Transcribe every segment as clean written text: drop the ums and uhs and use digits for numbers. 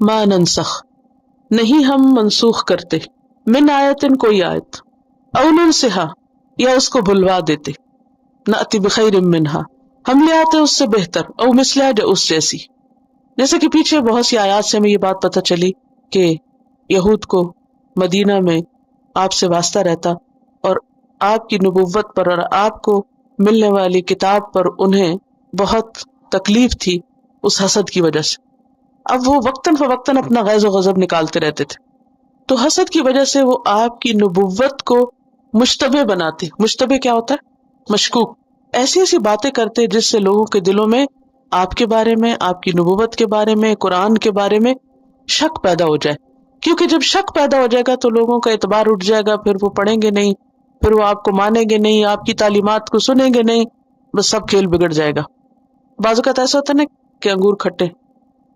ما ننسخ نہیں ہم منسوخ کرتے، من آیتن کوئی آیت، او ننسہا یا اس کو بھلوا دیتے، نأتی بخیر منہا ہم لے آتے اس سے بہتر، او مثلہا جو اس جیسی. جیسے کہ پیچھے بہت سی آیات سے ہمیں یہ بات پتہ چلی کہ یہود کو مدینہ میں آپ سے واسطہ رہتا اور آپ کی نبوت پر اور آپ کو ملنے والی کتاب پر انہیں بہت تکلیف تھی اس حسد کی وجہ سے. اب وہ وقتاً فوقتاً اپنا غیظ و غضب نکالتے رہتے تھے، تو حسد کی وجہ سے وہ آپ کی نبوت کو مشتبہ بناتے. مشتبہ کیا ہوتا ہے؟ مشکوک. ایسی ایسی باتیں کرتے جس سے لوگوں کے دلوں میں آپ کے بارے میں، آپ کی نبوت کے بارے میں، قرآن کے بارے میں شک پیدا ہو جائے. کیونکہ جب شک پیدا ہو جائے گا تو لوگوں کا اعتبار اٹھ جائے گا، پھر وہ پڑھیں گے نہیں، پھر وہ آپ کو مانیں گے نہیں، آپ کی تعلیمات کو سنیں گے نہیں، بس سب کھیل بگڑ جائے گا. بعض اوقات ایسا ہوتا ہے نا کہ انگور کھٹے،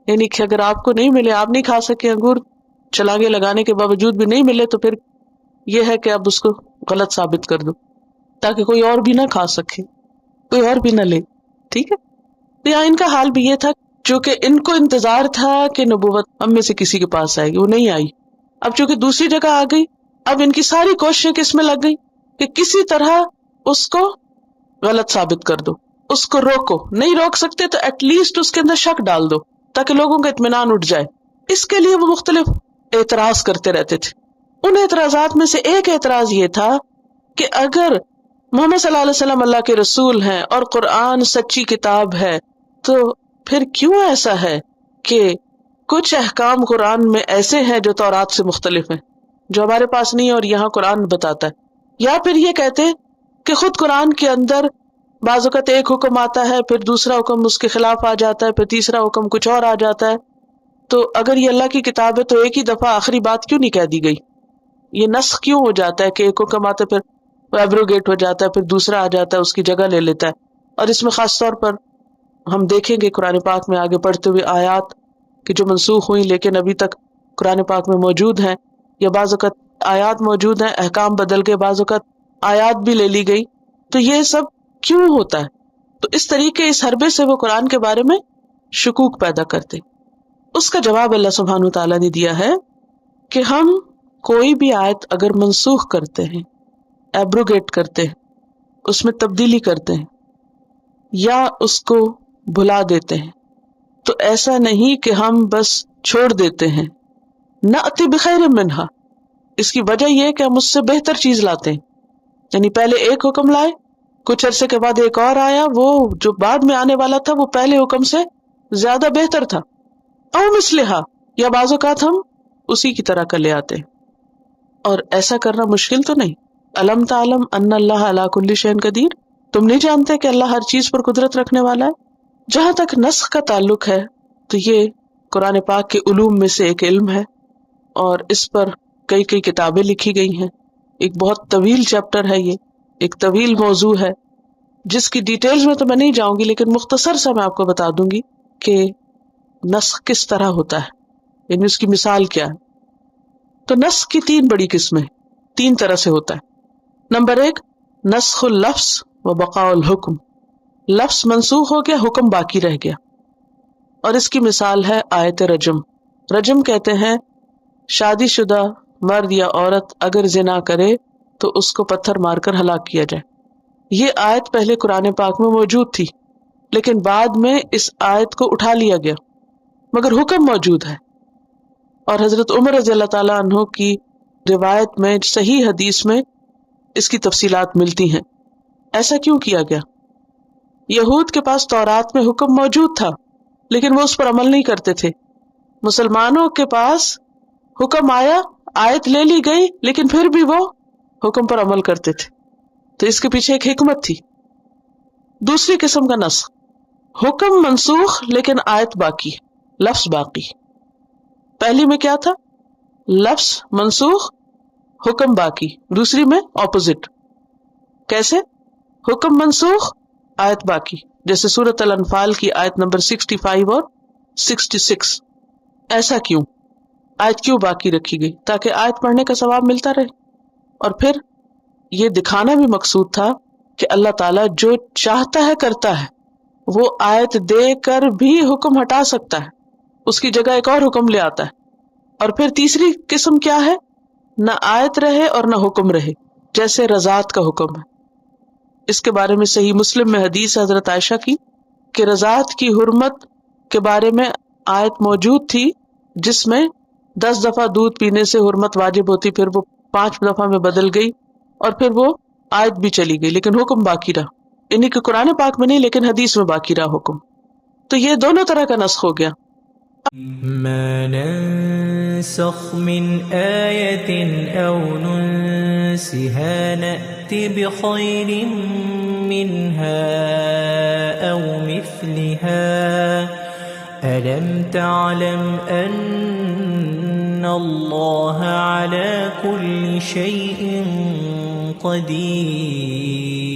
یعنی کہ اگر آپ کو نہیں ملے، آپ نہیں کھا سکے انگور، چھلانگے لگانے کے باوجود بھی نہیں ملے، تو پھر یہ ہے کہ آپ اس کو غلط ثابت کر دو تاکہ کوئی اور بھی نہ کھا سکے، کوئی اور بھی نہ لے. ٹھیک ہے. تو یہاں ان کا حال بھی یہ تھا، چونکہ ان کو انتظار تھا کہ نبوت ہم میں سے کسی کے پاس آئے گی، وہ نہیں آئی. اب چونکہ دوسری جگہ آ گئی، اب ان کی ساری کوششیں کس میں لگ گئی کہ کسی طرح اس کو غلط ثابت کر دو، اس کو روکو. نہیں روک سکتے تو ایٹ لیسٹ اس کے اندر شک ڈال دو تاکہ لوگوں کا اطمینان اٹھ جائے. اس کے لیے وہ مختلف اعتراض کرتے رہتے تھے. ان اعتراضات میں سے ایک اعتراض یہ تھا کہ اگر محمد صلی اللہ علیہ وسلم اللہ کے رسول ہیں اور قرآن سچی کتاب ہے، تو پھر کیوں ایسا ہے کہ کچھ احکام قرآن میں ایسے ہیں جو تورات سے مختلف ہیں، جو ہمارے پاس نہیں ہے اور یہاں قرآن بتاتا ہے. یا پھر یہ کہتے کہ خود قرآن کے اندر بعض اوقات ایک حکم آتا ہے، پھر دوسرا حکم اس کے خلاف آ جاتا ہے، پھر تیسرا حکم کچھ اور آ جاتا ہے. تو اگر یہ اللہ کی کتاب ہے تو ایک ہی دفعہ آخری بات کیوں نہیں کہہ دی گئی؟ یہ نسخ کیوں ہو جاتا ہے کہ ایک حکم آتا ہے پھر وہ ایبروگیٹ ہو جاتا ہے، پھر دوسرا آ جاتا ہے اس کی جگہ لے لیتا ہے؟ اور اس میں خاص طور پر ہم دیکھیں گے قرآن پاک میں آگے پڑھتے ہوئے آیات کہ جو منسوخ ہوئی لیکن ابھی تک قرآن پاک میں موجود ہیں، یا بعض اوقات آیات موجود ہیں، احکام بدل کے، بعض اوقات آیات بھی لے لی گئی. تو یہ سب کیوں ہوتا ہے؟ تو اس طریقے، اس حربے سے وہ قرآن کے بارے میں شکوک پیدا کرتے. اس کا جواب اللہ سبحانہ وتعالیٰ نے دیا ہے کہ ہم کوئی بھی آیت اگر منسوخ کرتے ہیں، ایبروگیٹ کرتے ہیں، اس میں تبدیلی کرتے ہیں یا اس کو بھلا دیتے ہیں، تو ایسا نہیں کہ ہم بس چھوڑ دیتے ہیں. نأتی بخیر منہا، اس کی وجہ یہ ہے کہ ہم اس سے بہتر چیز لاتے ہیں. یعنی پہلے ایک حکم لائے، کچھ عرصے کے بعد ایک اور آیا، وہ جو بعد میں آنے والا تھا وہ پہلے حکم سے زیادہ بہتر تھا. او مثلہا، یا بعض اوقات ہم اسی کی طرح کا لے آتے ہیں. اور ایسا کرنا مشکل تو نہیں. الم تعلم ان اللہ علی کل شیء قدیر، تم نہیں جانتے کہ اللہ ہر چیز پر قدرت رکھنے والا ہے؟ جہاں تک نسخ کا تعلق ہے تو یہ قرآن پاک کے علوم میں سے ایک علم ہے، اور اس پر کئی کتابیں لکھی گئی ہیں. ایک بہت طویل چیپٹر ہے، یہ ایک طویل موضوع ہے جس کی ڈیٹیلز میں تو میں نہیں جاؤں گی، لیکن مختصر سا میں آپ کو بتا دوں گی کہ نسخ کس طرح ہوتا ہے، یعنی اس کی مثال کیا ہے. تو نسخ کی 3 بڑی قسمیں، 3 طرح سے ہوتا ہے. نمبر 1، نسخ اللفظ و بقاء الحکم. لفظ منسوخ ہو گیا، حکم باقی رہ گیا. اور اس کی مثال ہے آیت رجم. رجم کہتے ہیں شادی شدہ مرد یا عورت اگر زنا کرے تو اس کو پتھر مار کر ہلاک کیا جائے. یہ آیت پہلے قرآن پاک میں موجود تھی، لیکن بعد میں اس آیت کو اٹھا لیا گیا، مگر حکم موجود ہے. اور حضرت عمر رضی اللہ تعالیٰ عنہ کی روایت میں، صحیح حدیث میں اس کی تفصیلات ملتی ہیں. ایسا کیوں کیا گیا؟ یہود کے پاس تورات میں حکم موجود تھا لیکن وہ اس پر عمل نہیں کرتے تھے. مسلمانوں کے پاس حکم آیا، آیت لے لی گئی، لیکن پھر بھی وہ حکم پر عمل کرتے تھے. تو اس کے پیچھے ایک حکمت تھی. دوسری قسم کا نسخ، حکم منسوخ لیکن آیت باقی، لفظ باقی. پہلی میں کیا تھا؟ لفظ منسوخ، حکم باقی. دوسری میں اپوزٹ. کیسے؟ حکم منسوخ، آیت باقی. جیسے سورۃ الانفال کی آیت نمبر 65 اور 66. ایسا کیوں؟ آیت کیوں باقی رکھی گئی؟ تاکہ آیت پڑھنے کا ثواب ملتا رہے. اور پھر یہ دکھانا بھی مقصود تھا کہ اللہ تعالیٰ جو چاہتا ہے کرتا ہے. وہ آیت دے کر بھی حکم ہٹا سکتا ہے. اس کی جگہ ایک اور حکم لے آتا ہے. اور پھر تیسری قسم کیا ہے؟ نہ آیت رہے اور نہ حکم رہے، جیسے رضاعت کا حکم ہے. اس کے بارے میں صحیح مسلم میں حدیث حضرت عائشہ کی کہ رضاعت کی حرمت کے بارے میں آیت موجود تھی جس میں 10 دفعہ دودھ پینے سے حرمت واجب ہوتی، پھر وہ 5 دفعہ میں بدل گئی اور پھر وہ آیت بھی چلی گئی، لیکن حکم باقی رہا. یعنی کہ قرآن پاک میں نہیں لیکن حدیث میں باقی رہا حکم. تو یہ دونوں طرح کا نسخ ہو گیا. ما ننسخ من آية أو ننسها نأت بخير منها أو مثلها ألم تعلم أن الله على كل شيء قدير